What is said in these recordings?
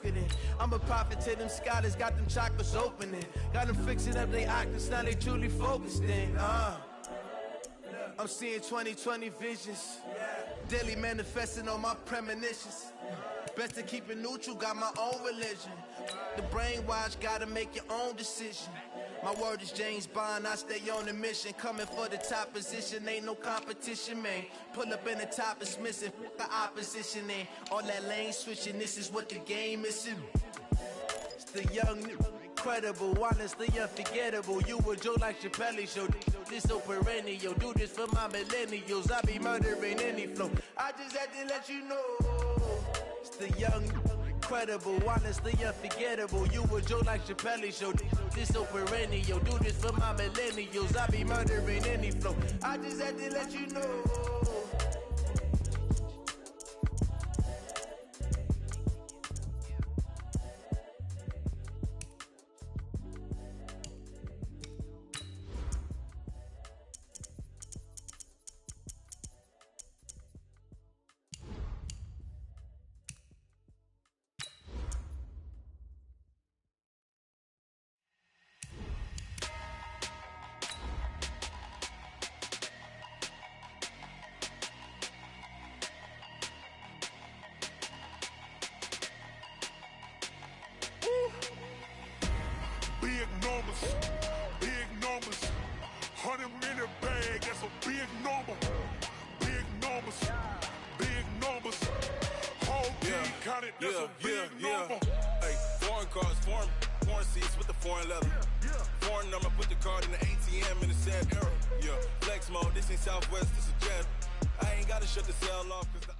soaking it. I'm a prophet to them scholars, got them chakras opening. Got them fixing up they octaves, now they truly focused in. I'm seeing 2020 visions. Daily manifesting on my premonitions. Best to keep it neutral, got my own religion. The brainwash, gotta make your own decision. My word is James Bond, I stay on a mission. Coming for the top position, ain't no competition, man. Pull up in the top, it's missing, the opposition, ain't all that lane switching, this is what the game is. It's the young, incredible, honestly unforgettable. You a Joe like Chappelle show, this so perennial. Do this for my millennials, I be murdering any flow. I just had to let you know. It's the young, incredible, honestly unforgettable. You a Joe like Chappelle show, this so perennial. Do this for my millennials, I be murdering any flow. I just had to let you know. Big numbers, 100-minute bag, that's a big number. Big numbers, whole team counted, that's a big number. Hey, foreign cars, foreign seats with the foreign leather. Foreign number, put the card in the ATM in the sad era. Yeah, flex mode, this ain't Southwest, this is Jet. I ain't gotta shut the cell off cause the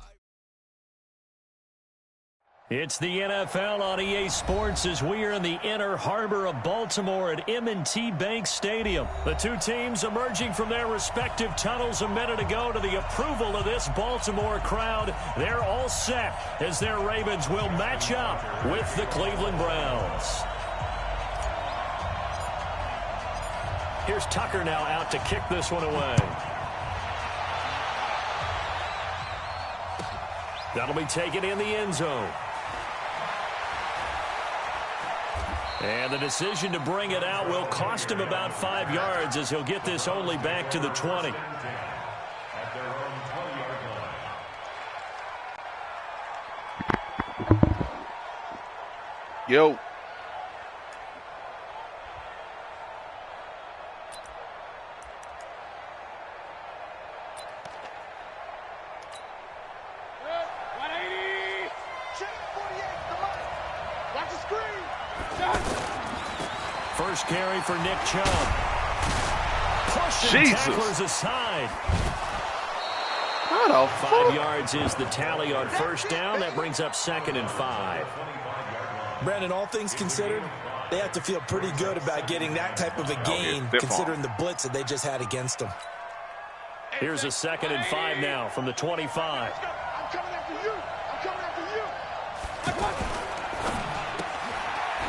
It's the NFL on EA Sports as we are in the inner harbor of Baltimore at M&T Bank Stadium. The two teams emerging from their respective tunnels a minute ago to the approval of this Baltimore crowd. They're all set as their Ravens will match up with the Cleveland Browns. Here's Tucker now out to kick this one away. That'll be taken in the end zone. And the decision to bring it out will cost him about 5 yards as he'll get this only back to the 20. Yo. First carry for Nick Chubb. Pushing tacklers aside. 5 yards is the tally on first down. That brings up 2nd and 5. Brandon, all things considered, they have to feel pretty good about getting that type of a gain, considering the blitz that they just had against them. Here's a 2nd and 5 now from the 25. I'm coming after you.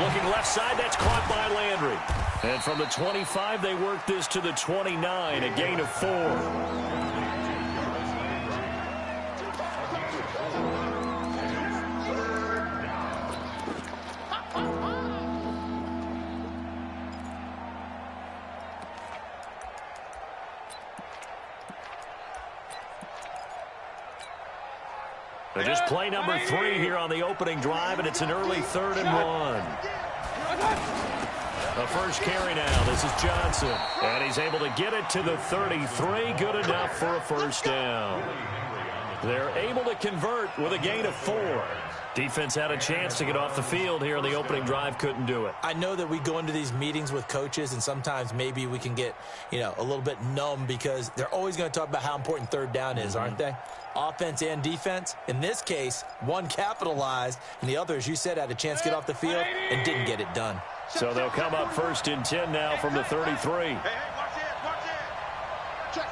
Looking left side, that's caught by Landry. And from the 25, they work this to the 29, a gain of 4. So just play number 3 here on the opening drive, and it's an early 3rd and 1. The first carry now. This is Johnson. And he's able to get it to the 33. Good enough for a first down. They're able to convert with a gain of 4. Defense had a chance to get off the field here on the opening drive. Couldn't do it. I know that we go into these meetings with coaches, and sometimes maybe we can get, a little bit numb because they're always going to talk about how important 3rd down is, aren't they? Offense and defense. In this case, one capitalized, and the other, as you said, had a chance to get off the field and didn't get it done. So they'll come up 1st and 10 now from the 33. Hey, watch it. Check.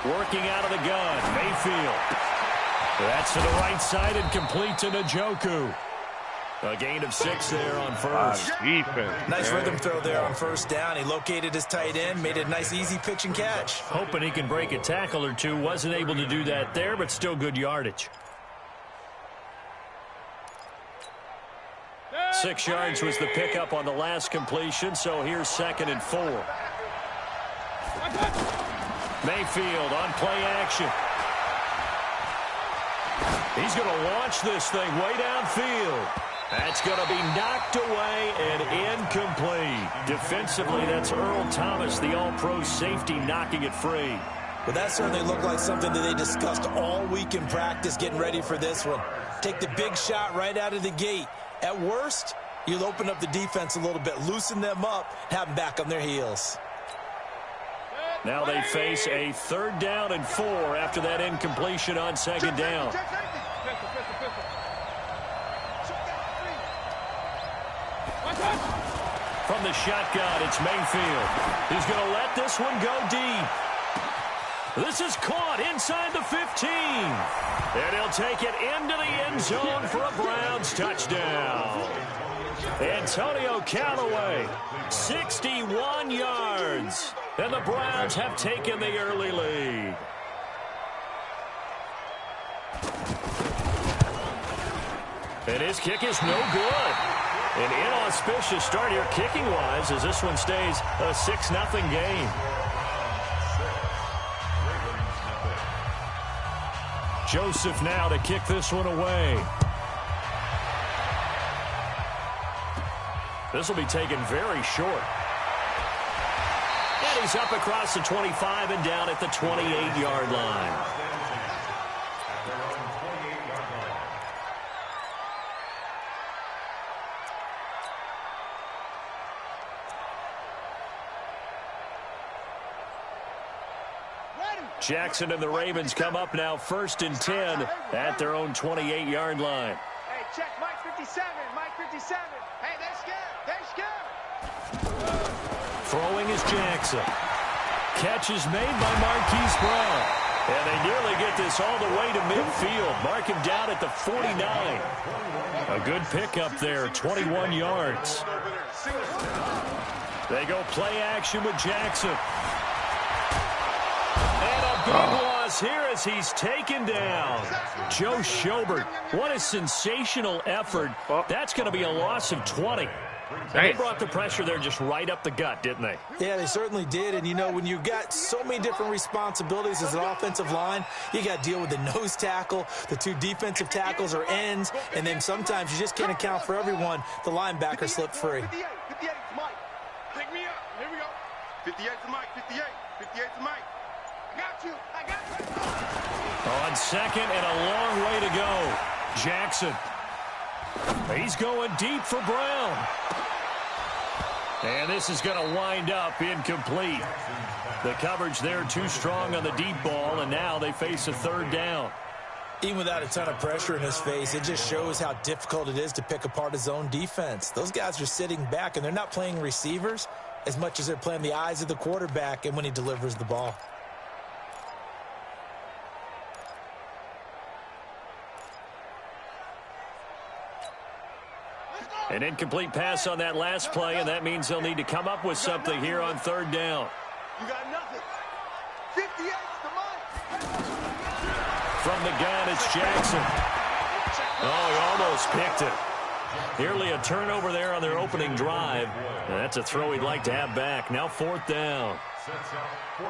Working out of the gun, Mayfield. That's to the right side and complete to Njoku. A gain of 6 there on first. Nice rhythm throw there on first down. He located his tight end, made a nice easy pitch and catch. Hoping he can break a tackle or two. Wasn't able to do that there, but still good yardage. 6 yards was the pickup on the last completion, so here's 2nd and 4. Mayfield on play action. He's going to launch this thing way downfield. That's going to be knocked away and incomplete. Defensively, that's Earl Thomas, the all-pro safety, knocking it free. Well, that certainly looked like something that they discussed all week in practice, getting ready for this one. Take the big shot right out of the gate. At worst, you'll open up the defense a little bit, loosen them up, have them back on their heels. Now they face a 3rd down and 4 after that incompletion on 2nd down. From the shotgun, it's Mayfield. He's going to let this one go deep. This is caught inside the 15. And he'll take it into the end zone for a Browns touchdown. Antonio Callaway, 61 yards. And the Browns have taken the early lead. And his kick is no good. An inauspicious start here kicking-wise as this one stays a 6-0 game. Joseph now to kick this one away. This will be taken very short. And he's up across the 25 and down at the 28-yard line. Jackson and the Ravens come up now 1st and 10 at their own 28-yard line. Hey, check Mike 57, Mike 57. Hey, they're scared, they're scared. Throwing is Jackson. Catch is made by Marquise Brown. And they nearly get this all the way to midfield. Mark him down at the 49. A good pickup there, 21 yards. They go play action with Jackson. Big loss here as he's taken down. Joe Schobert, what a sensational effort. That's going to be a loss of 20. They brought the pressure there just right up the gut, didn't they? Yeah, they certainly did. And, you know, when you've got so many different responsibilities as an offensive line, you got to deal with the nose tackle, the 2 defensive tackles or ends, and then sometimes you just can't account for everyone. The linebacker slipped free. 58 to Mike. Pick me up. Here we go. 58 to Mike. 58. 58 to Mike. I got you. On 2nd and a long way to go. Jackson. He's going deep for Brown. And this is going to wind up incomplete. The coverage there too strong on the deep ball, and now they face a 3rd down. Even without a ton of pressure in his face, it just shows how difficult it is to pick apart his own defense. Those guys are sitting back, and they're not playing receivers as much as they're playing the eyes of the quarterback and when he delivers the ball. An incomplete pass on that last play, and that means they'll need to come up with something here on 3rd down. You got nothing. 58 to Mike. From the gun, it's Jackson. Oh, he almost picked it. Nearly a turnover there on their opening drive. And that's a throw he'd like to have back. Now 4th down.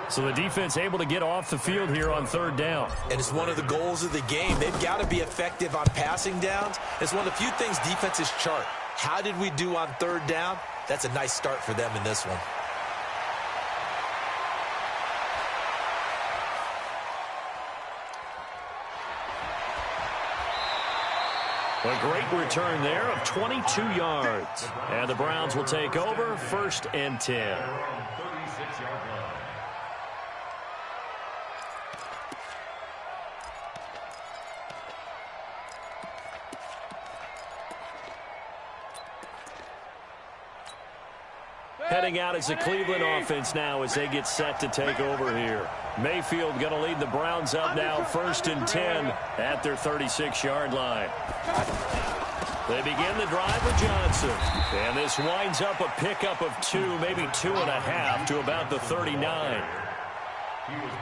So the defense able to get off the field here on 3rd down. And it's one of the goals of the game. They've got to be effective on passing downs. It's one of the few things defenses chart. How did we do on 3rd down? That's a nice start for them in this one. A great return there of 22 yards. And the Browns will take over 1st and 10. Heading out as the Cleveland offense now as they get set to take over here. Mayfield going to lead the Browns up now 1st and 10 at their 36-yard line. They begin the drive with Johnson. And this winds up a pickup of 2, maybe 2.5 to about the 39.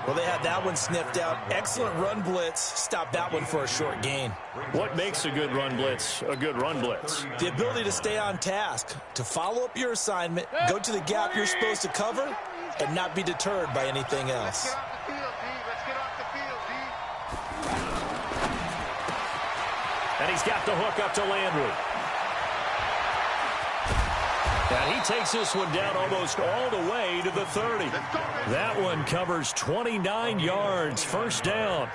Well, they had that one sniffed out. Excellent run blitz. Stopped that one for a short gain. What makes a good run blitz a good run blitz? The ability to stay on task, to follow up your assignment, go to the gap you're supposed to cover, and not be deterred by anything else. And he's got the hook up to Landry. And he takes this one down almost all the way to the 30. That one covers 29 yards, first down.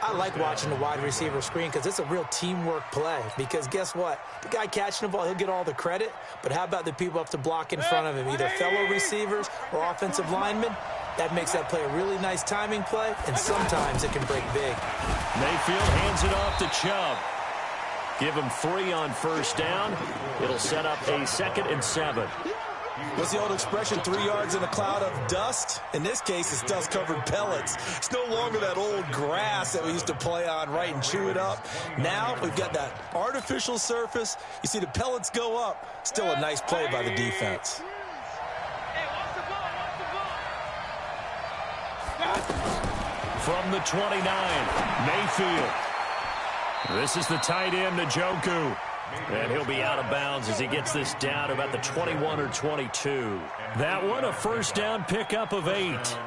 I like watching the wide receiver screen because it's a real teamwork play. Because guess what? The guy catching the ball, he'll get all the credit. But how about the people up to block in front of him, either fellow receivers or offensive linemen? That makes that play a really nice timing play, and sometimes it can break big. Mayfield hands it off to Chubb. Give him 3 on first down. It'll set up a 2nd and 7. What's the old expression, 3 yards in a cloud of dust? In this case, it's dust-covered pellets. It's no longer that old grass that we used to play on, right, and chew it up. Now we've got that artificial surface. You see the pellets go up. Still a nice play by the defense. From the 29, Mayfield. This is the tight end, Njoku. And he'll be out of bounds as he gets this down about the 21 or 22. That one, a first down pickup of 8.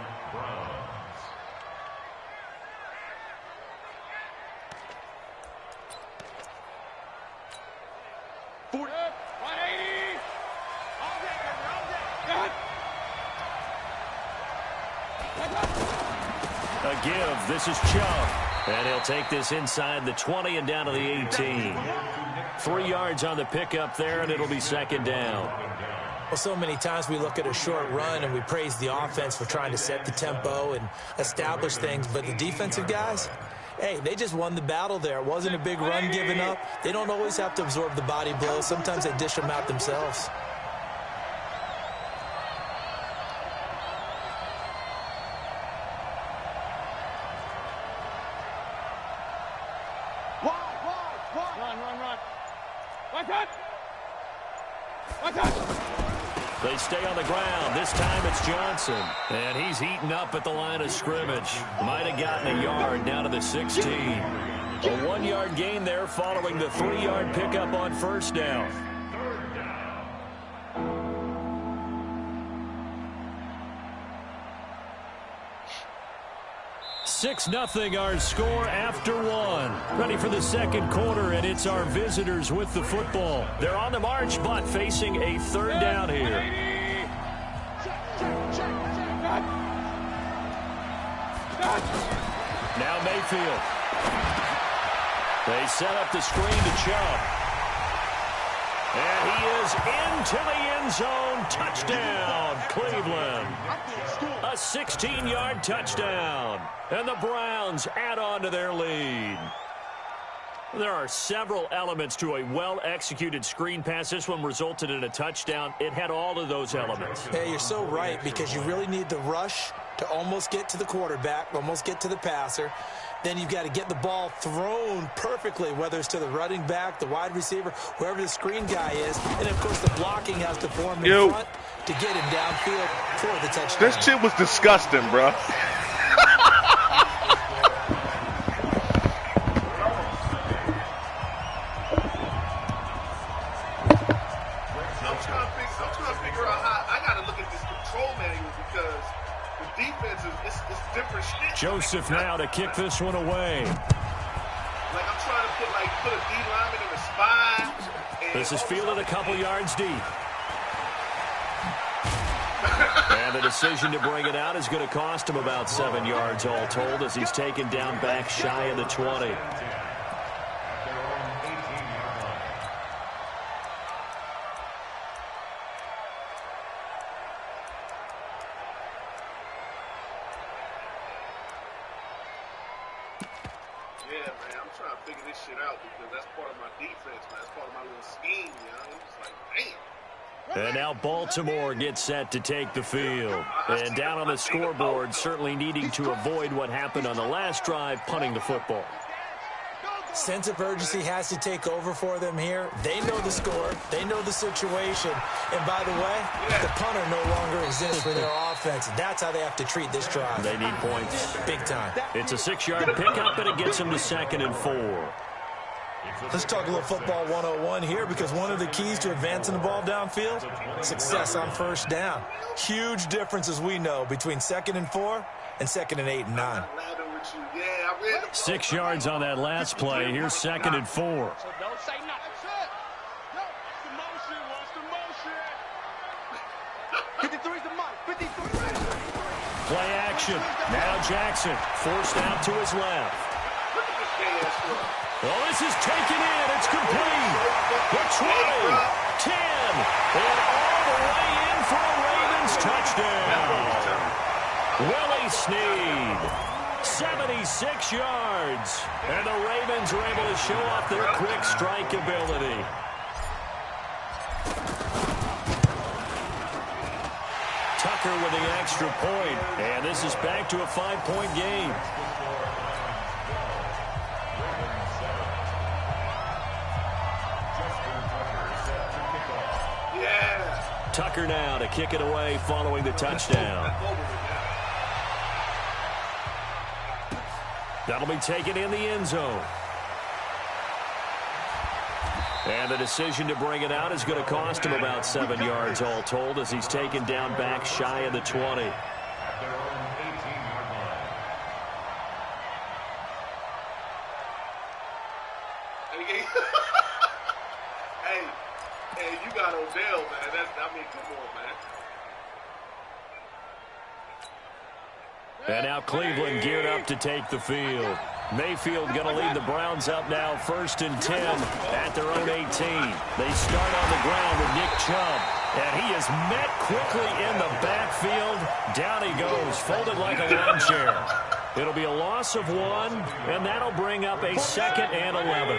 A give. This is Chubb. And he'll take this inside the 20 and down to the 18. 3 yards on the pickup there, and it'll be 2nd down. Well, so many times we look at a short run and we praise the offense for trying to set the tempo and establish things. But the defensive guys, hey, they just won the battle there. It wasn't a big run given up. They don't always have to absorb the body blows. Sometimes they dish them out themselves. They stay on the ground. This time it's Johnson. And he's heating up at the line of scrimmage. Might have gotten a yard down to the 16. A 1-yard gain there following the 3-yard pickup on first down. 6-0 our score after 1. Ready for the second quarter, and it's our visitors with the football. They're on the march, but facing a 3rd down here. Now Mayfield. They set up the screen to Chubb. And he is into the end zone. Touchdown, Cleveland. A 16-yard touchdown. And the Browns add on to their lead. There are several elements to a well-executed screen pass. This one resulted in a touchdown. It had all of those elements. Hey, you're so right, because you really need the rush to almost get to the quarterback, almost get to the passer. Then you've got to get the ball thrown perfectly, whether it's to the running back, the wide receiver, whoever the screen guy is. And, of course, the blocking has to form in front to get him downfield for the touchdown. This shit was disgusting, bro. I'm trying to figure out how I got to look at this control manual because the defense is different shit. Joseph now to kick this one away. Like I'm trying to put a D lineman in a spy. This is fielded a couple yards deep. And the decision to bring it out is going to cost him about 7 yards all told as he's taken down back shy of the 20. Yeah, man, I'm trying to figure this shit out because that's part of my defense, man. That's part of my little scheme, you know? It's like, damn. And now Baltimore gets set to take the field. And down on the scoreboard, certainly needing to avoid what happened on the last drive, punting the football. Sense of urgency has to take over for them here. They know the score. They know the situation. And by the way, the punter no longer exists for their offense. offense. That's how they have to treat this drive. They need points. Big time. It's a 6-yard pickup, and it gets them to 2nd and 4. Let's talk a little football 101 here, because one of the keys to advancing the ball downfield, success on first down. Huge difference, as we know, between 2nd and 4 and 2nd and 8 and 9. 6 yards on that last play. Here's 2nd and 4. Don't say nothing. What's the motion? What's the motion? 53's the mic. 53. Play action. Now Jackson forced out to his left. Well, this is taken in. It's complete. The 20, 10, and all the way in for a Ravens touchdown. Willie Snead, 76 yards. And the Ravens are able to show off their quick strike ability. Tucker with the extra point. And this is back to a 5-point game. Tucker now to kick it away following the touchdown. That'll be taken in the end zone. And the decision to bring it out is going to cost him about 7 yards all told, as he's taken down back shy of the 20. Hey, you got Odell, man. Come on, man. And now Cleveland geared up to take the field. Mayfield going to lead the Browns up now 1st and 10 at their own 18. They start on the ground with Nick Chubb. And he is met quickly in the backfield. Down he goes, folded like a lawn chair. It'll be a loss of 1, and that'll bring up a 2nd and 11.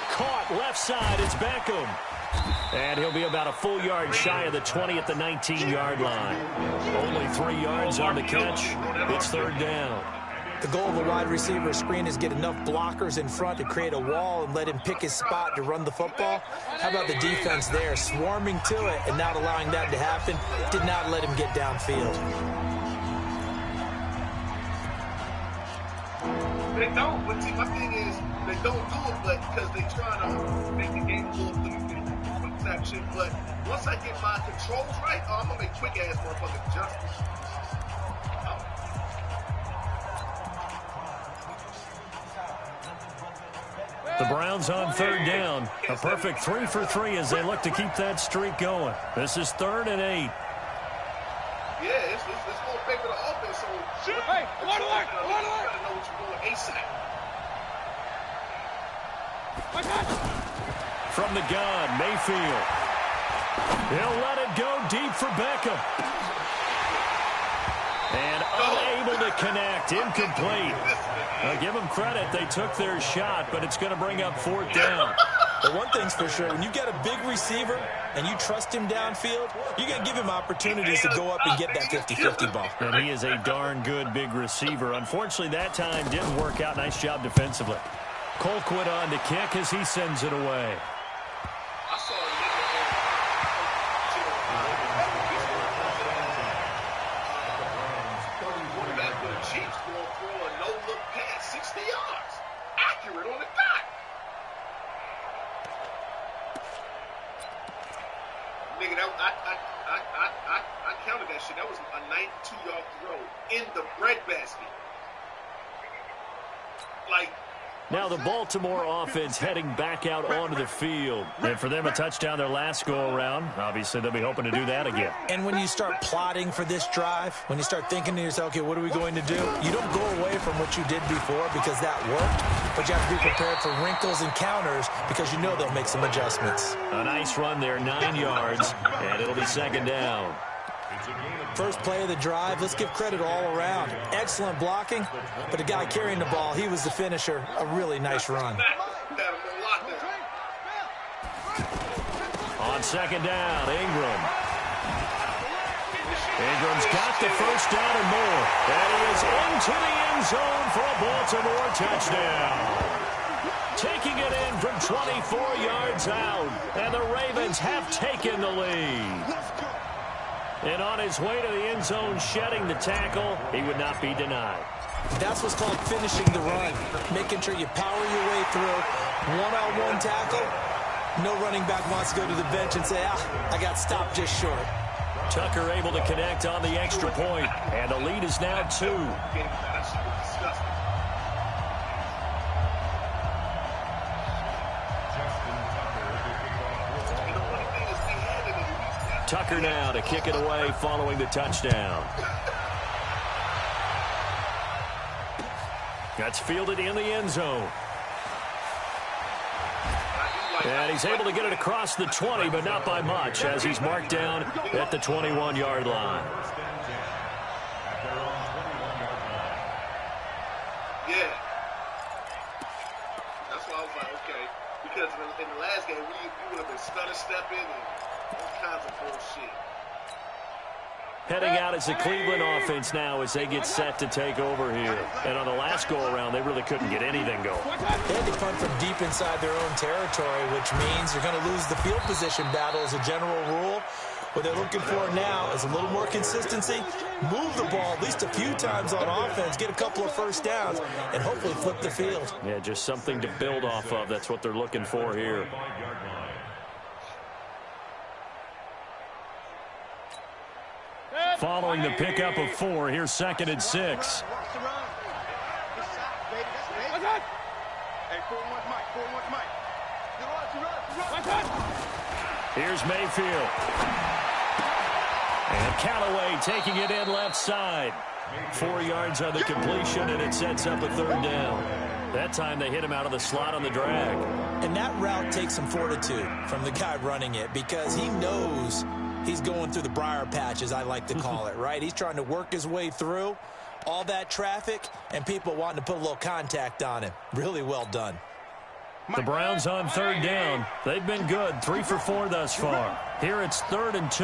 Caught left side, it's Beckham. And he'll be about a full yard shy of the 20 at the 19-yard line. Only 3 yards on the catch. It's 3rd down. The goal of a wide receiver screen is get enough blockers in front to create a wall and let him pick his spot to run the football. How about the defense there, swarming to it and not allowing that to happen? Did not let him get downfield. They don't, but see, my thing is, they don't do it, but because they trying to make the game a little quick type shit. But once I get my controls right, I'm gonna make quick ass motherfucking adjustments. The Browns on 3rd down. A perfect 3 for 3 as they look to keep that streak going. This is 3rd and 8. Yeah, it's going to favor the offense. So, hey, one alert! You got to know what you're doing ASAP. From the gun, Mayfield. He'll let it go deep for Beckham. And unable to connect, incomplete. Now, give them credit, they took their shot, but it's going to bring up 4th down. But one thing's for sure, when you get a big receiver and you trust him downfield, you're going to give him opportunities to go up and get that 50-50 ball. And he is a darn good big receiver. Unfortunately, that time didn't work out. Nice job defensively. Colquitt on to kick as he sends it away. I saw a quarterback for the Chiefs going to throw a no-look pass 60 yards. Accurate on the dot. Nigga, I counted that shit. That was a 92-yard throw in the breadbasket. Like, now the Baltimore offense heading back out onto the field. And for them, a touchdown their last go-around. Obviously, they'll be hoping to do that again. And when you start plotting for this drive, when you start thinking to yourself, okay, what are we going to do? You don't go away from what you did before because that worked, but you have to be prepared for wrinkles and counters because you know they'll make some adjustments. A nice run there, 9 yards, and it'll be 2nd down. First play of the drive, let's give credit all around. Excellent blocking, but the guy carrying the ball, he was the finisher. A really nice run. On 2nd down, Ingram. Ingram's got the first down and more. And he is into the end zone for a Baltimore touchdown. taking it in from 24 yards out. And the Ravens have taken the lead. And on his way to the end zone, shedding the tackle, he would not be denied. That's what's called finishing the run, making sure you power your way through. One-on-one tackle, no running back wants to go to the bench and say, I got stopped just short. Tucker able to connect on the extra point, and the lead is now 2. Tucker now to kick it away following the touchdown. That's fielded in the end zone. And he's able to get it across the 20, but not by much, as he's marked down at the 21-yard line. Yeah. That's why I was like, okay. Because in the last game, we would have been stutter stepping and all kinds of bullshit. Heading out is the Cleveland offense now as they get set to take over here. And on the last go-around, they really couldn't get anything going. They had to punt from deep inside their own territory, which means you're going to lose the field position battle as a general rule. What they're looking for now is a little more consistency, move the ball at least a few times on offense, get a couple of first downs, and hopefully flip the field. Yeah, just something to build off of. That's what they're looking for here. Following the pickup of 4, here's 2nd and 6. Here's Mayfield. And Callaway taking it in left side. 4 yards on the completion, and it sets up a 3rd down. That time they hit him out of the slot on the drag. And that route takes some fortitude from the guy running it because he knows he's going through the briar patch, as I like to call it, right? He's trying to work his way through all that traffic and people wanting to put a little contact on him. Really well done. The Browns on 3rd down. They've been good, 3 for 4 thus far. Here it's 3rd and 2.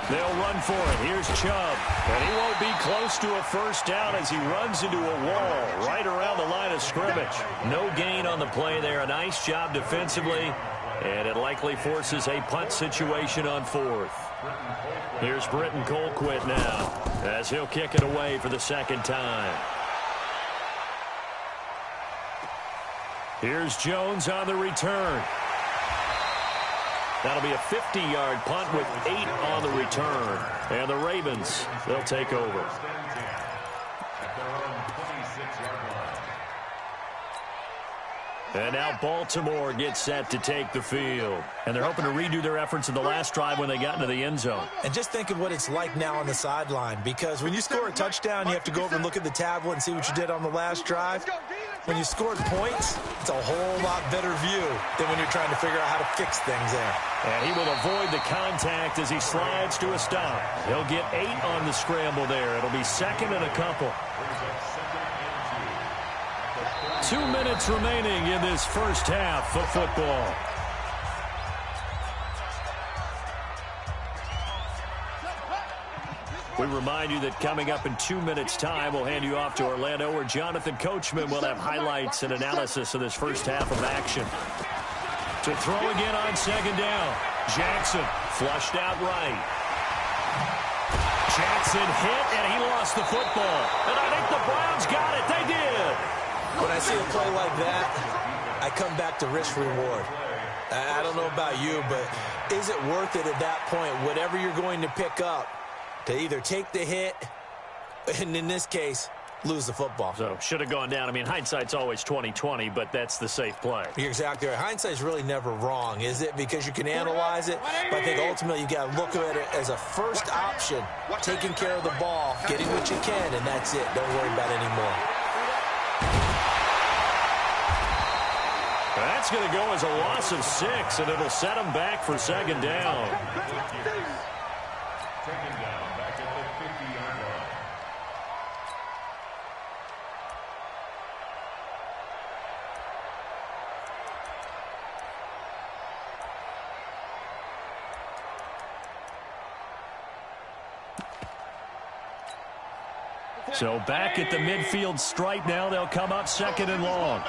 They'll run for it. Here's Chubb. And he won't be close to a first down as he runs into a wall right around the line of scrimmage. No gain on the play there. A nice job defensively. And it likely forces a punt situation on 4th. Here's Britton Colquitt now as he'll kick it away for the 2nd time. Here's Jones on the return. That'll be a 50-yard punt with 8 on the return. And the Ravens, they'll take over. And now Baltimore gets set to take the field. And they're hoping to redo their efforts in the last drive when they got into the end zone. And just think of what it's like now on the sideline, because when you score a touchdown, you have to go over and look at the tablet and see what you did on the last drive. When you scored points, it's a whole lot better view than when you're trying to figure out how to fix things there. And he will avoid the contact as he slides to a stop. He'll get 8 on the scramble there. It'll be 2nd and a couple. 2 minutes remaining in this first half of football. We remind you that coming up in 2 minutes' time, we'll hand you off to Orlando, where Jonathan Coachman will have highlights and analysis of this first half of action. To throw again on 2nd down. Jackson flushed out right. Jackson hit, and he lost the football. And I think the Browns got it. They did. When I see a play like that, I come back to risk-reward. I don't know about you, but is it worth it at that point, whatever you're going to pick up, to either take the hit, and in this case, lose the football? So, should have gone down. I mean, hindsight's always 20/20, but that's the safe play. You're exactly right. Hindsight's really never wrong, is it? Because you can analyze it, but I think ultimately you got to look at it as a first option, taking care of the ball, getting what you can, and that's it. Don't worry about it anymore. That's going to go as a loss of 6, and it'll set them back for 2nd down. So back at the midfield stripe now. They'll come up second and long.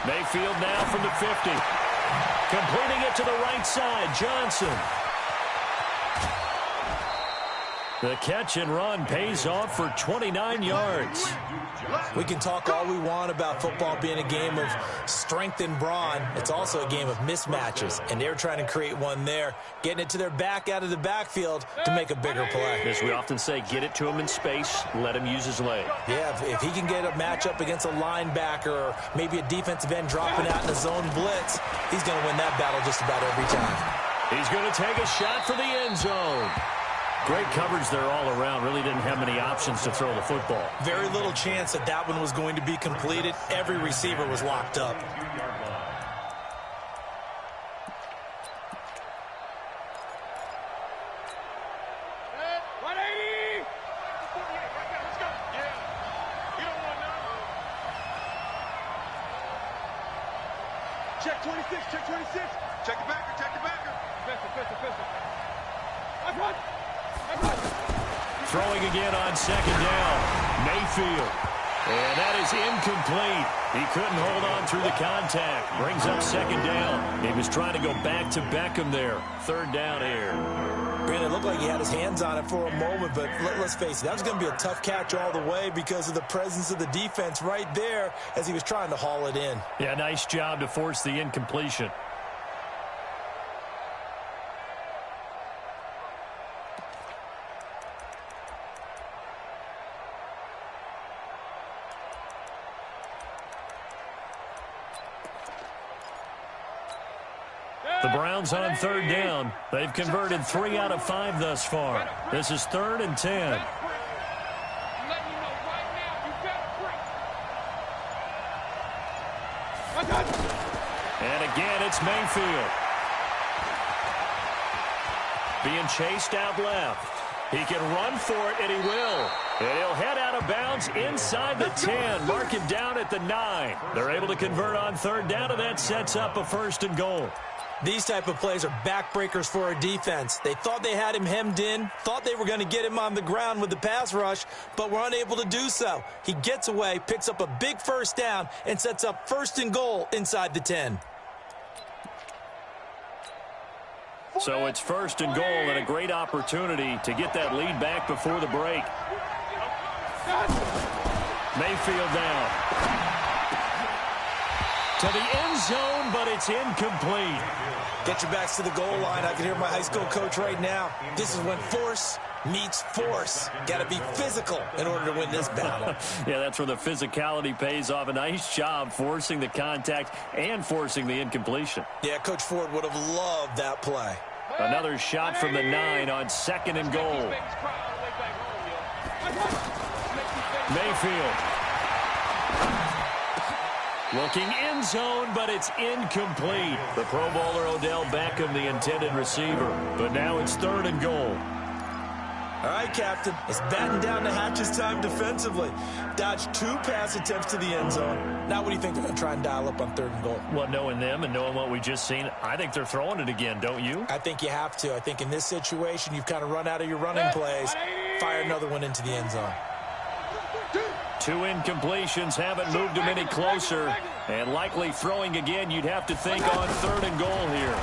Mayfield now from the 50. Completing it to the right side. Johnson. The catch and run pays off for 29 yards. We can talk all we want about football being a game of strength and brawn. It's also a game of mismatches, and they're trying to create one there, getting it to their back out of the backfield to make a bigger play. As we often say, get it to him in space, let him use his leg. Yeah, if he can get a matchup against a linebacker or maybe a defensive end dropping out in a zone blitz, he's going to win that battle just about every time. He's going to take a shot for the end zone. Great coverage there all around. Really didn't have many options to throw the football. Very little chance that that one was going to be completed. Every receiver was locked up. Check 26, check 26. Check the backer, check the backer. Pistol. Throwing again on second down. Mayfield. And that is incomplete. He couldn't hold on through the contact. Brings up second down. He was trying to go back to Beckham there. Third down here. Brandon, it looked like he had his hands on it for a moment, but let's face it, that was going to be a tough catch all the way because of the presence of the defense right there as he was trying to haul it in. Yeah, nice job to force the incompletion. The Browns on third down. They've converted 3 out of 5 thus far. This is 3rd and 10. And again, it's Mayfield. Being chased out left. He can run for it, and he will. And he'll head out of bounds inside the 10. Mark him down at the 9. They're able to convert on third down, and that sets up a 1st and goal. These type of plays are backbreakers for a defense. They thought they had him hemmed in, thought they were going to get him on the ground with the pass rush, but were unable to do so. He gets away, picks up a big 1st down, and sets up 1st and goal inside the 10. So it's 1st and goal and a great opportunity to get that lead back before the break. Mayfield down. To the end zone, but it's incomplete. Get your backs to the goal line. I can hear my high school coach right now. This is when force meets force. Got to be physical in order to win this battle. Yeah, that's where the physicality pays off. A nice job forcing the contact and forcing the incompletion. Yeah, Coach Ford would have loved that play. Another shot from the 9 on 2nd and goal. Mayfield. Looking end zone, but it's incomplete. The Pro Bowler Odell Beckham, the intended receiver. But now it's 3rd and goal. All right, Captain. It's batten down the hatches time defensively. Dodged 2 pass attempts to the end zone. Now what do you think they're going to try and dial up on 3rd and goal? Well, knowing them and knowing what we just seen, I think they're throwing it again, don't you? I think you have to. I think in this situation, you've kind of run out of your running plays. Fire another one into the end zone. 2 incompletions haven't moved him any closer. And likely throwing again, you'd have to think on 3rd and goal here.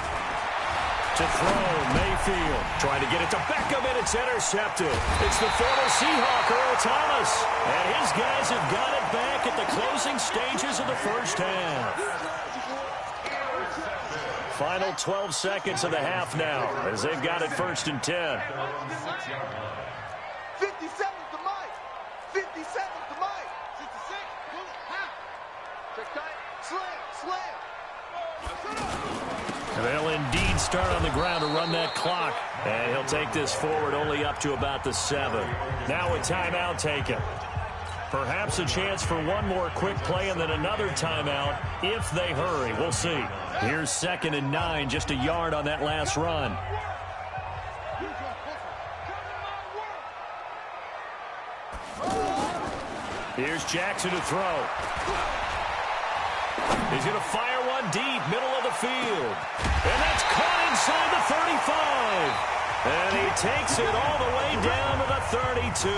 To throw, Mayfield. Trying to get it to Beckham, and it's intercepted. It's the former Seahawk, Earl Thomas. And his guys have got it back at the closing stages of the 1st half. Final 12 seconds of the half now, as they've got it 1st and 10. 50 seconds to Mike. 50 seconds to Mike. 66. Check tight. Slam. They'll indeed start on the ground to run that clock. And he'll take this forward only up to about the 7. Now a timeout taken. Perhaps a chance for one more quick play and then another timeout if they hurry. We'll see. Here's 2nd and 9, just a yard on that last run. Here's Jackson to throw. He's going to fire one deep, middle of the field. And that's caught inside the 35. And he takes takes it all the way down to the 32.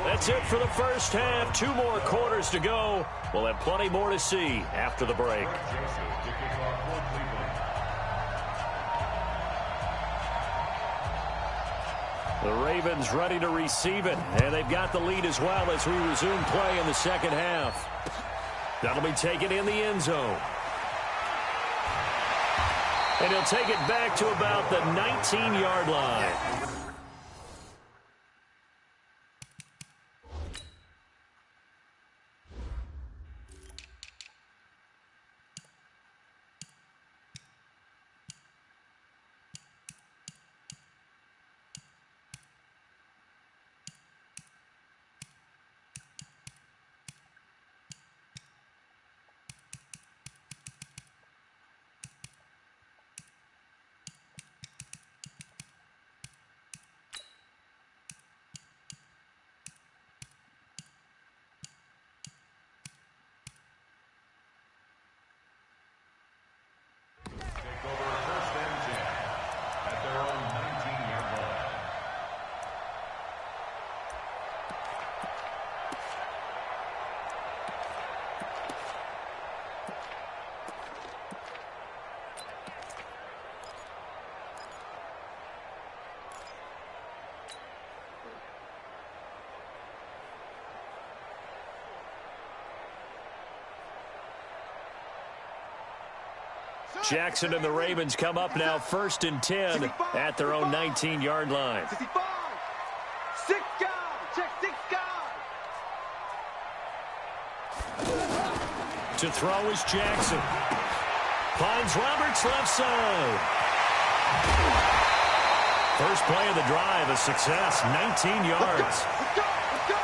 That's it for the first half. 2 more quarters to go. We'll have plenty more to see after the break. The Ravens ready to receive it, and they've got the lead as well as we resume play in the second half. That'll be taken in the end zone. And he'll take it back to about the 19-yard line. Jackson and the Ravens come up now 1st and 10 at their own 19-yard line. 65. 6 guys. Check 6 guys. To throw is Jackson. Finds Roberts left side. First play of the drive, a success, 19 yards. Let's go. Let's go.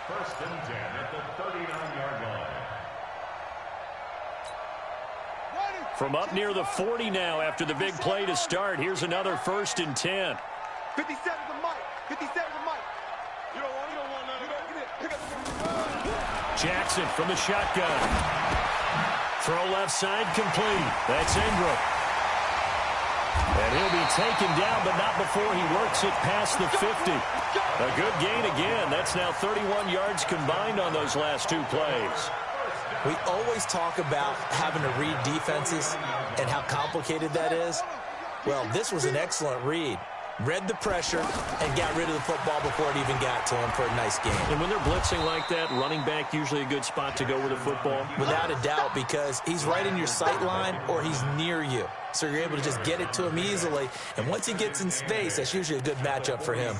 First and 10 at the 39-yard line. From up near the 40 now after the big play to start. Here's another 1st and 10. 57 to Mike. 57 to Mike. You don't want none of that. Pick up. Jackson from the shotgun. Throw left side complete. That's Ingram. And he'll be taken down, but not before he works it past the 50. A good gain again. That's now 31 yards combined on those last 2 plays. We always talk about having to read defenses and how complicated that is. Well, this was an excellent read. Read the pressure and got rid of the football before it even got to him for a nice game. And when they're blitzing like that, running back usually a good spot to go with the football? Without a doubt, because he's right in your sight line or he's near you. So you're able to just get it to him easily. And once he gets in space, that's usually a good matchup for him.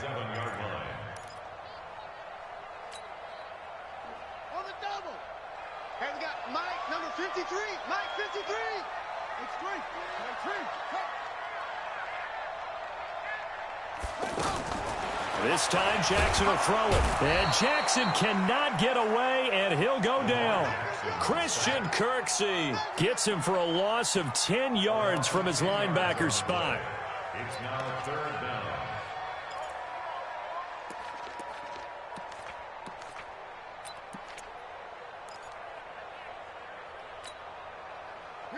On the double. And we got Mike, number 53. Mike, 53. It's 3. Mike, 3. This time Jackson will throw it. And Jackson cannot get away, and he'll go down. Christian Kirksey gets him for a loss of 10 yards from his linebacker spot. It's now 3rd down.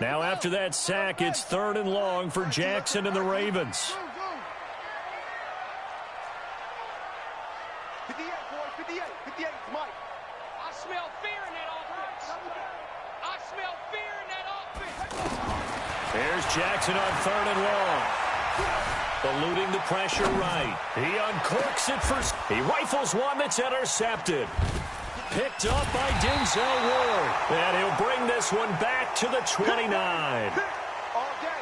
Now after that sack, it's 3rd and long for Jackson and the Ravens. 58, boys, 58. 58, Mike. I smell fear in that offense. I smell fear in that offense. There's Jackson on 3rd and long. Eluding the pressure right. He uncorks it first. He rifles one that's intercepted. Picked up by Denzel Ward. And he'll bring this one back to the 29.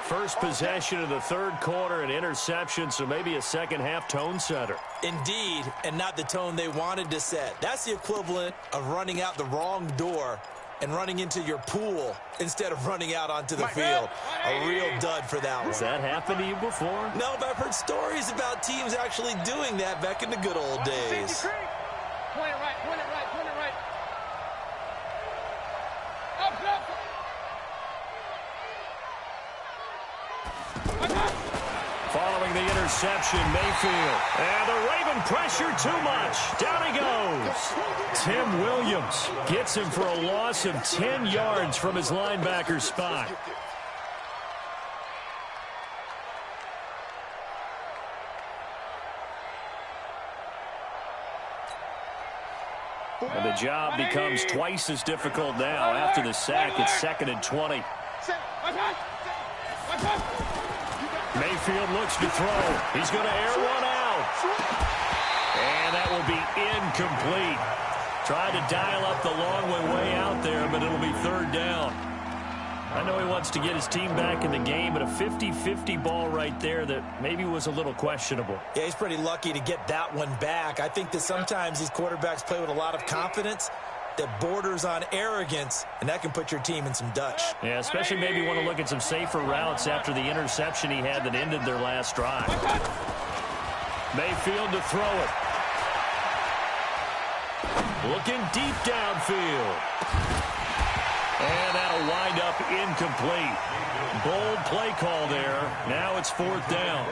First possession of the 3rd quarter, an interception, so maybe a second-half tone setter. Indeed, and not the tone they wanted to set. That's the equivalent of running out the wrong door and running into your pool instead of running out onto the field. A real dud for that one. Has that happened to you before? No, but I've heard stories about teams actually doing that back in the good old days. Point it right, point it right, point it right. Up. Following the interception, Mayfield. And the Raven pressure too much. Down he goes. Tim Williams gets him for a loss of 10 yards from his linebacker spot. And the job becomes twice as difficult now. After the sack, it's 2nd and 20. Mayfield looks to throw. He's going to air one out. And that will be incomplete. Tried to dial up the long way out there, but it'll be 3rd down. I know he wants to get his team back in the game, but a 50-50 ball right there that maybe was a little questionable. Yeah, he's pretty lucky to get that one back. I think that sometimes these quarterbacks play with a lot of confidence that borders on arrogance, and that can put your team in some Dutch. Yeah, especially maybe want to look at some safer routes after the interception he had that ended their last drive. Mayfield to throw it. Looking deep downfield. And that'll wind up incomplete. Bold play call there. Now it's 4th down.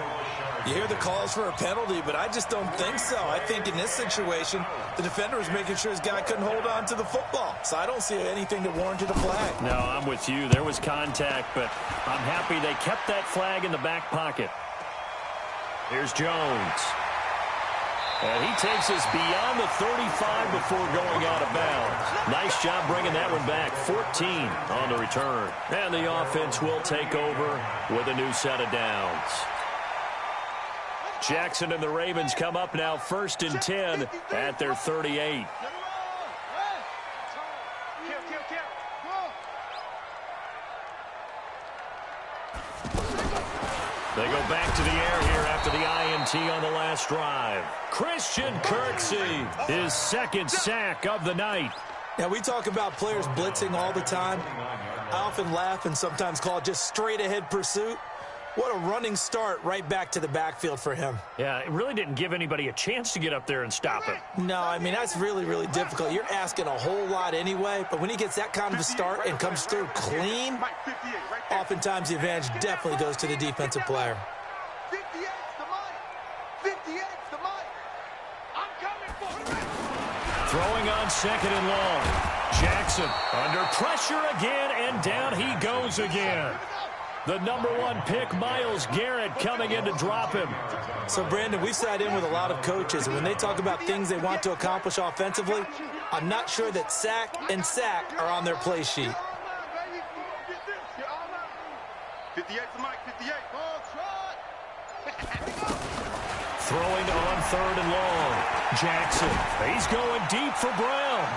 You hear the calls for a penalty, but I just don't think so. I think in this situation, the defender was making sure his guy couldn't hold on to the football. So I don't see anything that warranted a flag. No, I'm with you. There was contact, but I'm happy they kept that flag in the back pocket. Here's Jones. And he takes us beyond the 35 before going out of bounds. Nice job bringing that one back. 14 on the return. And the offense will take over with a new set of downs. Jackson and the Ravens come up now 1st and 10 at their 38. They go back to the air here after the INT on the last drive. Christian Kirksey, his 2nd sack of the night. Now, we talk about players blitzing all the time. I often laugh and sometimes call it just straight-ahead pursuit. What a running start right back to the backfield for him. Yeah, it really didn't give anybody a chance to get up there and stop him. No, I mean, that's really, really difficult. You're asking a whole lot anyway, but when he gets that kind of a start and comes through clean, oftentimes the advantage definitely goes to the defensive player. Throwing on 2nd and long. Jackson under pressure again, and down he goes again. The #1 pick, Myles Garrett, coming in to drop him. So, Brandon, we sat in with a lot of coaches, and when they talk about things they want to accomplish offensively, I'm not sure that sack and sack are on their play sheet. 58 to Mike, 58. Throwing on 3rd and long. Jackson, he's going deep for Brown.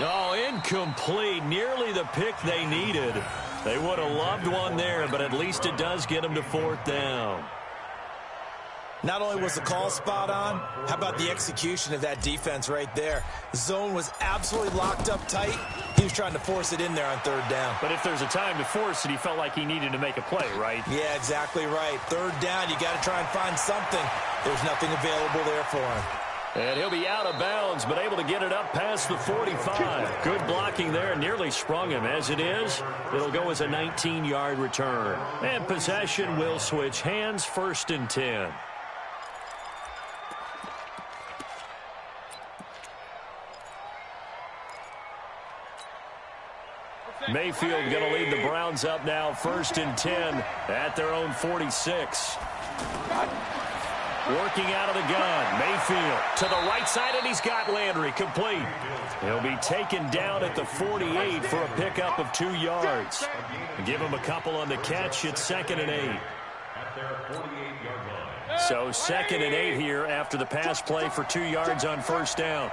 Oh, incomplete. Nearly the pick they needed. They would have loved one there, but at least it does get them to 4th down. Not only was the call spot on, how about the execution of that defense right there? The zone was absolutely locked up tight. He was trying to force it in there on 3rd down. But if there's a time to force it, he felt like he needed to make a play, right? Yeah, exactly right. 3rd down, you got to try and find something. There's nothing available there for him. And he'll be out of bounds, but able to get it up past the 45. Good blocking there, nearly sprung him. As it is, it'll go as a 19-yard return. And possession will switch hands, 1st and 10. Mayfield going to lead the Browns up now, 1st and 10 at their own 46. Working out of the gun. Mayfield to the right side, and he's got Landry complete. He'll be taken down at the 48 for a pickup of 2 yards. Give him a couple on the catch. It's 2nd and 8. So 2nd and 8 here after the pass play for 2 yards on 1st down.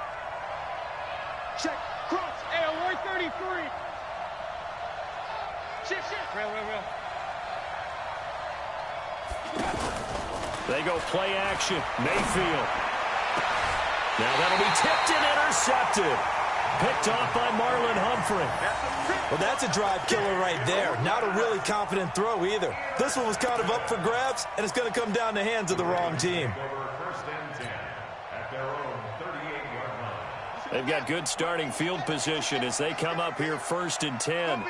Check. Cross. Hey, 133. Shit. Real. They go play action. Mayfield. Now that'll be tipped and intercepted. Picked off by Marlon Humphrey. Well, that's a drive killer right there. Not a really confident throw either. This one was kind of up for grabs, and it's going to come down the hands of the wrong team. They've got good starting field position as they come up here 1st and 10.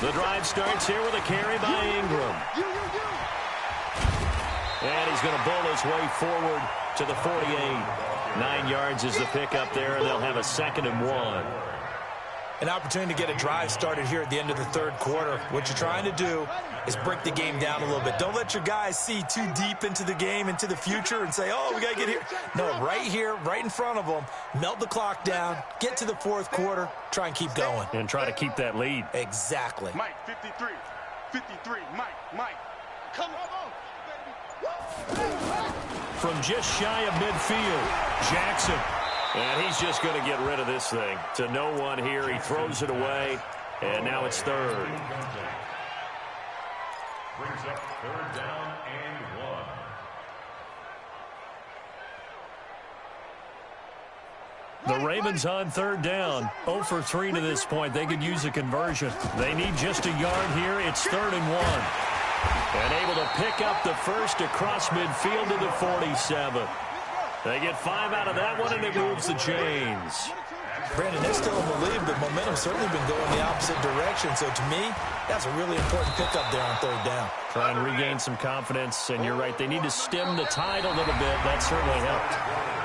The drive starts here with a carry by Ingram. And he's going to bowl his way forward to the 48. 9 yards is the pickup there, and they'll have a 2nd and 1. An opportunity to get a drive started here at the end of the third quarter. What you're trying to do is break the game down a little bit. Don't let your guys see too deep into the game, into the future, and say, oh, we got to get here. No, right here, right in front of them, melt the clock down, get to the fourth quarter, try and keep going. And try to keep that lead. Exactly. Mike, 53. 53. Mike. Come on. From just shy of midfield, Jackson. And he's just going to get rid of this thing. To no one here. He throws it away. And now it's third. Brings up 3rd down and 1. The Ravens on 3rd down. 0 for 3 to this point. They could use a conversion. They need just a yard here. It's 3rd and 1. And able to pick up the first across midfield to the 47. They get 5 out of that one, and it moves the chains. Brandon, they're still in the lead, but momentum's certainly been going the opposite direction. So to me, that's a really important pickup there on 3rd down. Try and regain some confidence, and you're right. They need to stem the tide a little bit. That certainly helped.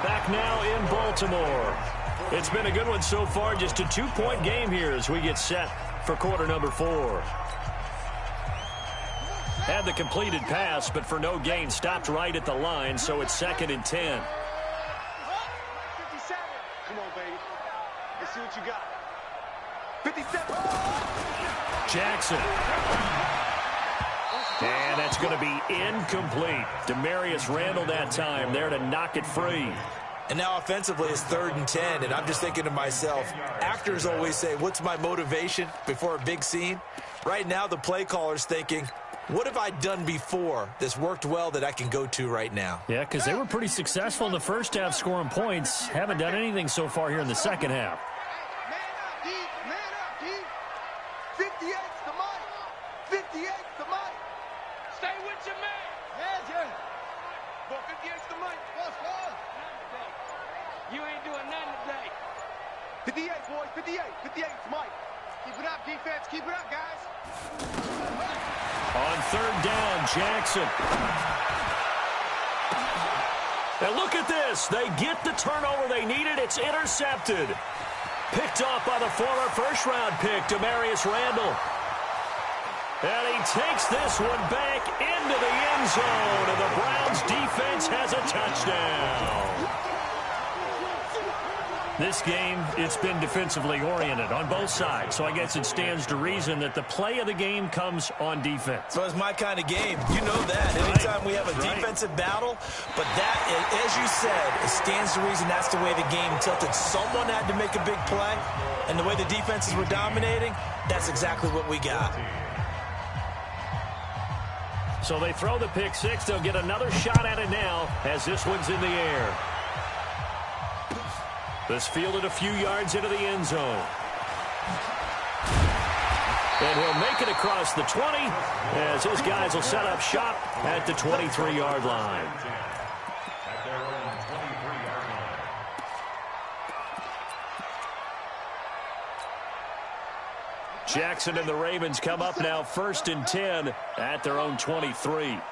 Back now in Baltimore. It's been a good one so far. Just a 2-point game here as we get set for quarter number 4. Had the completed pass, but for no gain, stopped right at the line, so it's 2nd and 10. 57. Come on, baby. Let's see what you got. 57. Jackson. And that's going to be incomplete. Demarius Randall that time there to knock it free. And now offensively it's 3rd and 10, and I'm just thinking to myself, actors always say, what's my motivation before a big scene? Right now the play caller's thinking, what have I done before that's worked well that I can go to right now? Yeah, because they were pretty successful in the first half scoring points. Haven't done anything so far here in the second half. Man up, D. 58's the Mike. 58's the Mike. Stay with your man. Yeah. Well, 58's the Mike. Let's go. You ain't doing nothing today. 58, boys. 58. 58's Mike. Keep it up, defense. Keep it up, guys. On 3rd down, Jackson. And look at this. They get the turnover they needed. It's intercepted. Picked off by the former first-round pick, Demarius Randall. And he takes this one back into the end zone. And the Browns defense has a touchdown. This game, it's been defensively oriented on both sides, so I guess it stands to reason that the play of the game comes on defense. So it's my kind of game. You know that. Anytime we have a defensive battle, but that, as you said, it stands to reason that's the way the game tilted. Someone had to make a big play, and the way the defenses were dominating, that's exactly what we got. So they throw the pick six. They'll get another shot at it now as this one's in the air. This fielded a few yards into the end zone. And he'll make it across the 20 as his guys will set up shop at the 23-yard line. At their own 23-yard line. Jackson and the Ravens come up now 1st and 10 at their own 23. You better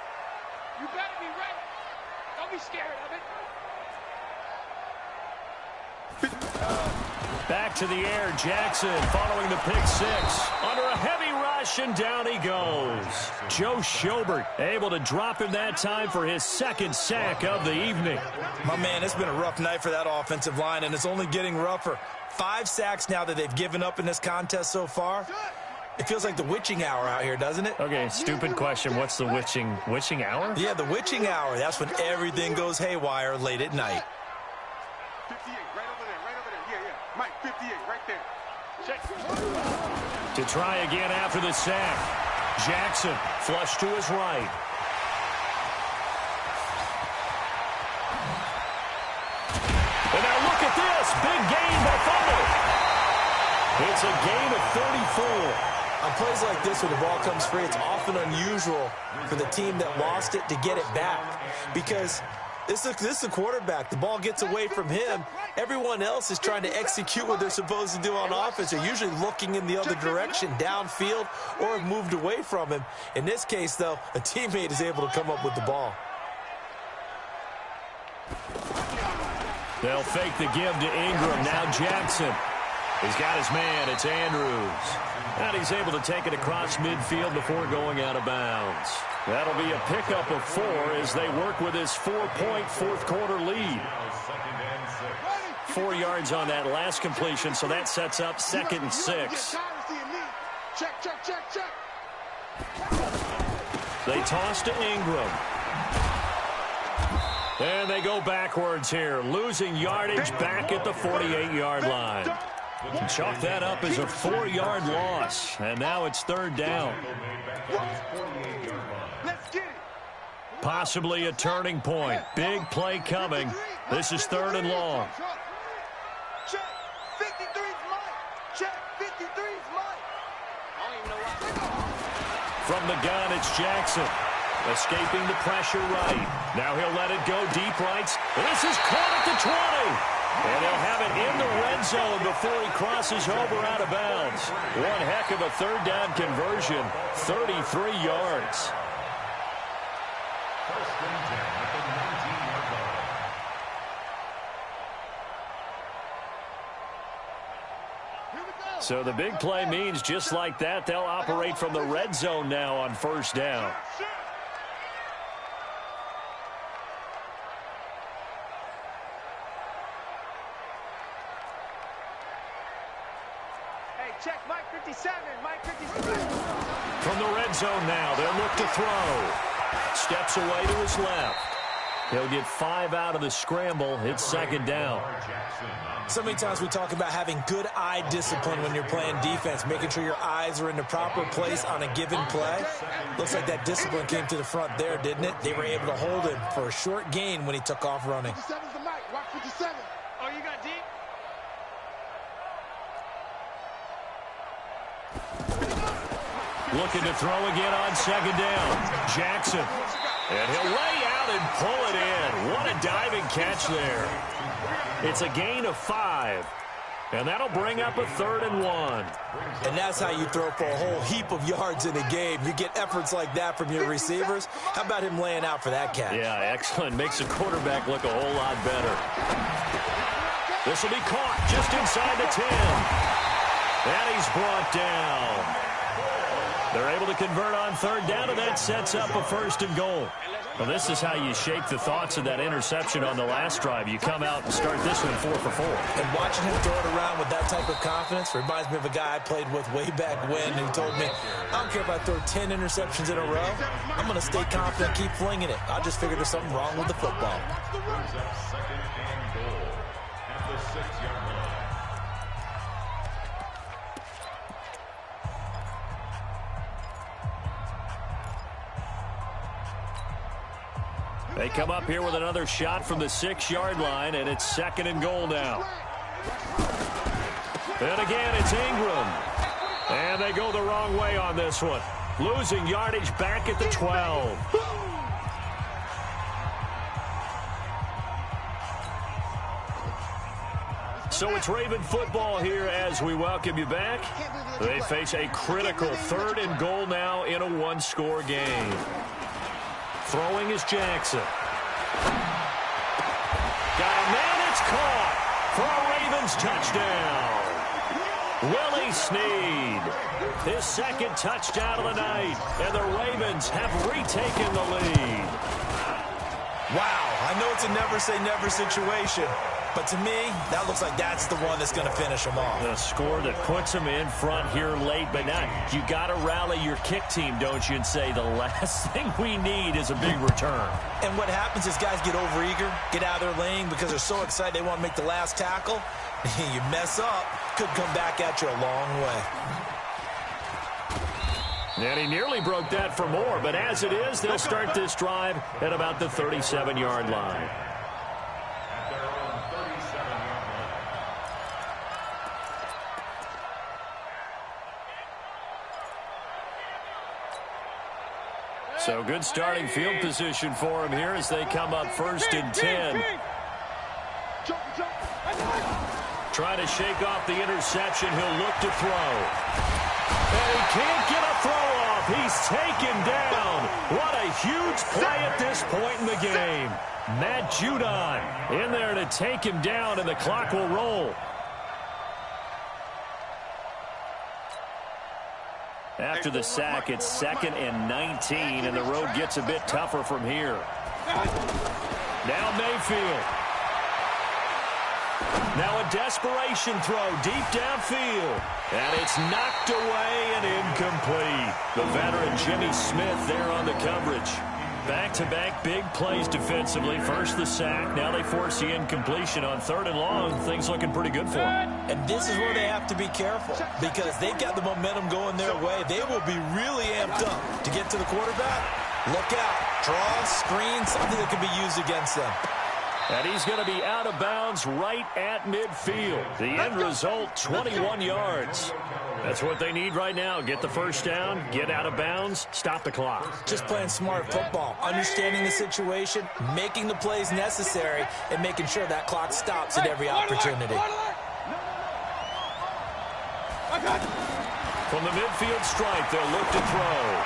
be ready. Don't be scared of it. Back to the air, Jackson following the pick six. Under a heavy rush, and down he goes. Joe Schobert able to drop him that time for his 2nd sack of the evening. My man, it's been a rough night for that offensive line, and it's only getting rougher. 5 sacks now that they've given up in this contest so far. It feels like the witching hour out here, doesn't it? Okay, stupid question. What's the witching hour? Yeah, the witching hour. That's when everything goes haywire late at night. 58, right over there. Yeah. Mike, 58, right there. Check. To try again after the sack. Jackson flush to his right. And now look at this. Big gain by Fumble. It's a gain of 34. On plays like this where the ball comes free, it's often unusual for the team that lost it to get it back. Because This is a quarterback. The ball gets away from him. Everyone else is trying to execute what they're supposed to do on offense. They're usually looking in the other direction, downfield, or have moved away from him. In this case, though, a teammate is able to come up with the ball. They'll fake the give to Ingram. Now Jackson. He's got his man. It's Andrews. And he's able to take it across midfield before going out of bounds. That'll be a pickup of 4 as they work with his 4-point fourth-quarter lead. 4 yards on that last completion, so that sets up 2nd and 6. Check, check, check, check. They toss to Ingram. And they go backwards here, losing yardage back at the 48-yard line. Chalk that up as a 4-yard loss, and now it's 3rd down. Possibly a turning point. Big play coming. This is 3rd and long. Check, 53's mine. Check, 53's mine. I don't even know why. From the gun, it's Jackson. Escaping the pressure right. Now he'll let it go deep right. This is caught at the 20. And they'll have it in the red zone before he crosses over out of bounds. One heck of a 3rd down conversion. 33 yards. So the big play means just like that, they'll operate from the red zone now on 1st down. Check, Mike 57, Mike 57. From the red zone now, they'll look to throw. Steps away to his left. He'll get 5 out of the scramble. It's 2nd down. So many times we talk about having good eye discipline when you're playing defense, making sure your eyes are in the proper place on a given play. Looks like that discipline came to the front there, didn't it? They were able to hold him for a short gain when he took off running. 57's the Mike, watch 57. Oh, you got deep? Looking to throw again on 2nd down. Jackson. And he'll lay out and pull it in. What a diving catch there. It's a gain of 5. And that'll bring up a 3rd and 1. And that's how you throw for a whole heap of yards in a game. You get efforts like that from your receivers. How about him laying out for that catch? Yeah, excellent. Makes the quarterback look a whole lot better. This will be caught just inside the 10. And he's brought down. They're able to convert on 3rd down, and that sets up a 1st and goal. Well, this is how you shake the thoughts of that interception on the last drive. You come out and start this one 4 for 4. And watching him throw it around with that type of confidence reminds me of a guy I played with way back when who told me, I don't care if I throw 10 interceptions in a row. I'm going to stay confident, keep flinging it. I just figured there's something wrong with the football. 2nd and goal at the 6-yard line. They come up here with another shot from the 6-yard line, and it's 2nd and goal now. And again, it's Ingram. And they go the wrong way on this one. Losing yardage back at the 12. So it's Raven football here as we welcome you back. They face a critical 3rd and goal now in a 1-score game. Throwing is Jackson. Got a man, it's caught for a Ravens touchdown. Willie Snead, his 2nd touchdown of the night, and the Ravens have retaken the lead. Wow, I know it's a never-say-never situation, but to me, that looks like that's the one that's going to finish them off. The score that puts them in front here late, but now you got to rally your kick team, don't you, and say the last thing we need is a big return. And what happens is guys get overeager, get out of their lane because they're so excited they want to make the last tackle. You mess up, could come back at you a long way. And he nearly broke that for more, but as it is, they'll start this drive at about the 37-yard line. So good starting field position for him here as they come up first and 10. Trying to shake off the interception. He'll look to throw. And he can't get a throw off. He's taken down. What a huge play at this point in the game. Matt Judon in there to take him down, and the clock will roll. After the sack, it's 2nd and 19, and the road gets a bit tougher from here. Now Mayfield. Now a desperation throw deep downfield. And it's knocked away and incomplete. The veteran Jimmy Smith there on the coverage. Back-to-back big plays defensively. First the sack. Now they force the incompletion on 3rd and long. Things looking pretty good for them. And this is where they have to be careful because they've got the momentum going their way. They will be really amped up to get to the quarterback. Look out. Draw, screen, something that can be used against them. And he's going to be out of bounds right at midfield. The end result, 21 yards. That's what they need right now. Get the first down, get out of bounds, stop the clock. Just playing smart football, understanding the situation, making the plays necessary, and making sure that clock stops at every opportunity. From the midfield stripe, they'll look to throw.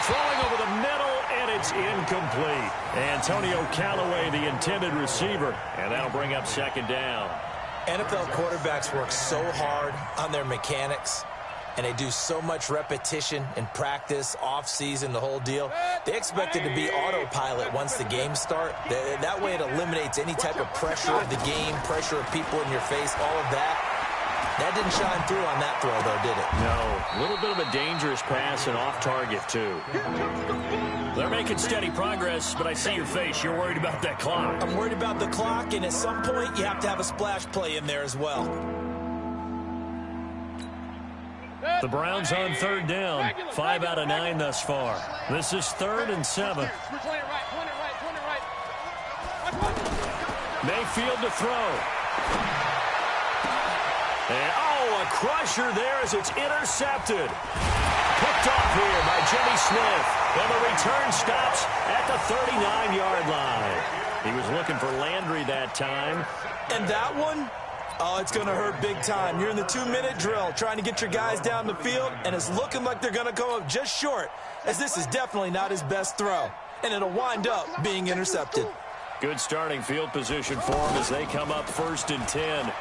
Throwing over the middle, and it's incomplete. Antonio Callaway, the intended receiver, and that'll bring up 2nd down. NFL quarterbacks work so hard on their mechanics, and they do so much repetition in practice, off-season, the whole deal. They expect it to be autopilot once the games start. That way it eliminates any type of pressure of the game, pressure of people in your face, all of that. That didn't shine through on that throw, though, did it? No. A little bit of a dangerous pass and off target, too. They're making steady progress, but I see your face. You're worried about that clock. I'm worried about the clock, and at some point, you have to have a splash play in there as well. The Browns on 3rd down. 5 out of 9 thus far. This is 3rd and 7. Mayfield to throw. And, a crusher there as it's intercepted. Picked off here by Jimmy Smith. And the return stops at the 39-yard line. He was looking for Landry that time. And that one, it's going to hurt big time. You're in the 2-minute drill trying to get your guys down the field, and it's looking like they're going to come up just short, as this is definitely not his best throw. And it'll wind up being intercepted. Good starting field position for them as they come up 1st and 10.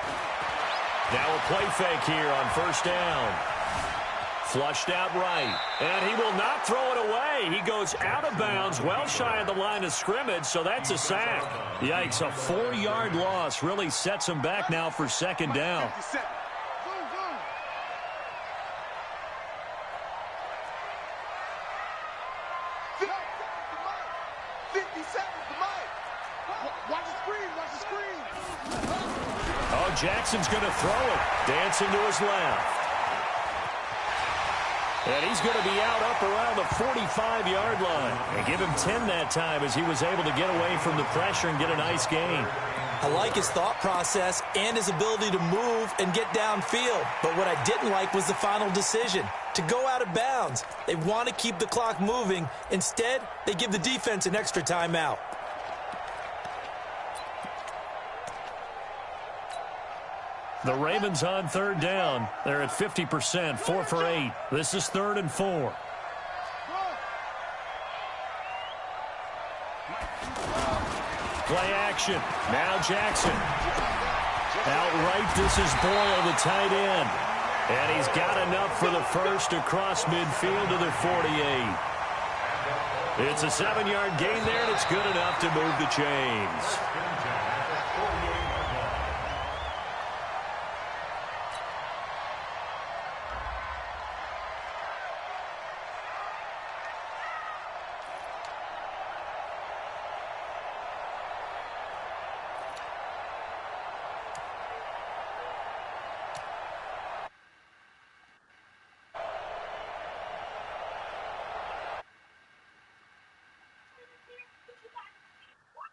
Now a play fake here on 1st down. Flushed out right. And he will not throw it away. He goes out of bounds, well shy of the line of scrimmage, so that's a sack. Yikes, a 4-yard loss really sets him back now for 2nd down. Jackson's going to throw it. Dancing to his left. And he's going to be out up around the 45-yard line. And give him 10 that time as he was able to get away from the pressure and get a nice gain. I like his thought process and his ability to move and get downfield. But what I didn't like was the final decision, to go out of bounds. They want to keep the clock moving. Instead, they give the defense an extra timeout. The Ravens on 3rd down. They're at 50%, 4 for 8. This is 3rd and 4. Play action. Now Jackson. Outright, this is Boyle, the tight end. And he's got enough for the first across midfield to the 48. It's a 7-yard gain there, and it's good enough to move the chains.